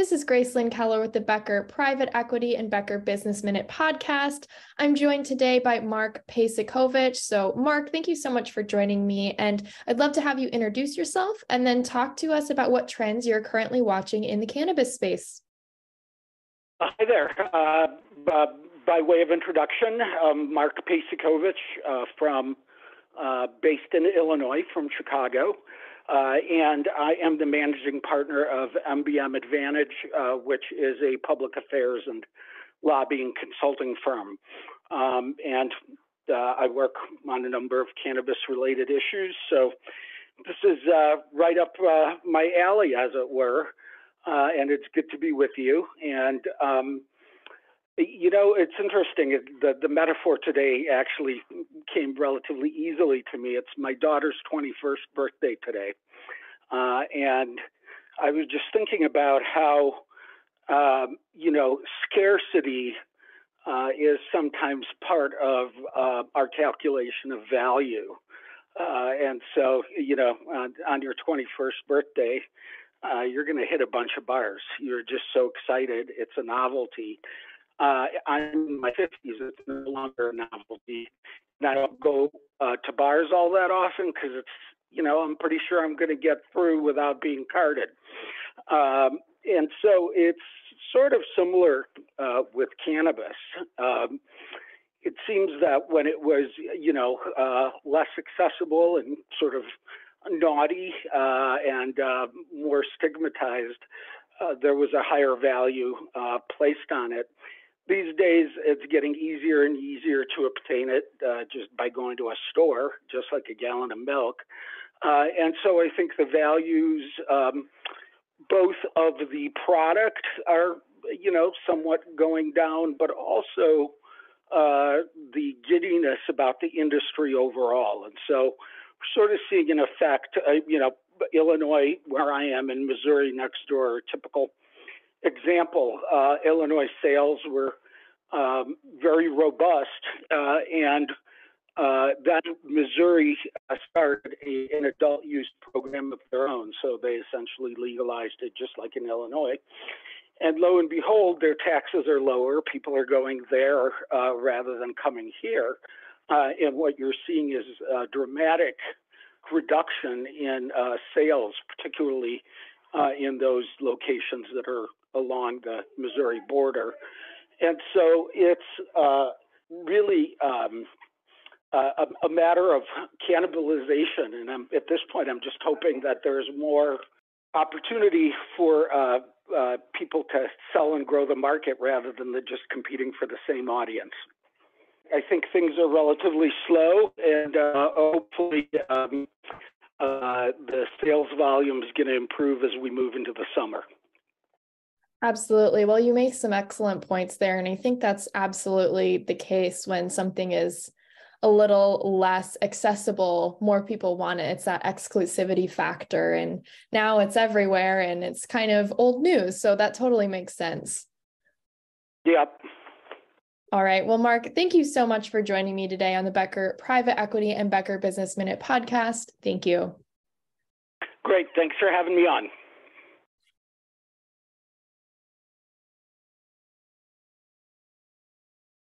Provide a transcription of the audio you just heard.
This is Gracelyn Keller with the Becker Private Equity and Becker Business Minute podcast. I'm joined today by Mark Peysakhovich. So Mark, thank you so much for joining me. And I'd love to have you introduce yourself and then talk to us about what trends you're currently watching in the cannabis space. Hi there. By way of introduction, Mark Peysakhovich based in Illinois from Chicago. And I am the managing partner of MBM Advantage, which is a public affairs and lobbying consulting firm. I work on a number of cannabis-related issues. So this is right up my alley, as it were, and it's good to be with you. And it's interesting. The metaphor today actually came relatively easily to me. It's my daughter's 21st birthday today. And I was just thinking about how, scarcity is sometimes part of our calculation of value. And so, on your 21st birthday, you're going to hit a bunch of bars. You're just so excited. It's a novelty. I'm in my 50s. It's no longer a novelty. And I don't go to bars all that often because it's, I'm pretty sure I'm going to get through without being carded. And so it's sort of similar with cannabis. It seems that when it was, less accessible and sort of naughty and more stigmatized, there was a higher value placed on it. These days, it's getting easier and easier to obtain it just by going to a store, just like a gallon of milk. And so I think the values, both of the product are, somewhat going down, but also the giddiness about the industry overall. And so we're sort of seeing an effect, Illinois, where I am, and Missouri next door, a typical example. Illinois sales were very robust, and then Missouri started an adult use program of their own. So they essentially legalized it just like in Illinois. And lo and behold, their taxes are lower. People are going there rather than coming here. And what you're seeing is a dramatic reduction in sales, particularly in those locations that are along the Missouri border. And so it's really a matter of cannibalization. And at this point, I'm just hoping that there's more opportunity for people to sell and grow the market rather than just competing for the same audience. I think things are relatively slow, and hopefully the sales volume is going to improve as we move into the summer. Absolutely. Well, you make some excellent points there. And I think that's absolutely the case when something is a little less accessible, more people want it. It's that exclusivity factor. And now it's everywhere and it's kind of old news. So that totally makes sense. Yep. All right. Well, Mark, thank you so much for joining me today on the Becker Private Equity and Becker Business Minute podcast. Thank you. Great. Thanks for having me on.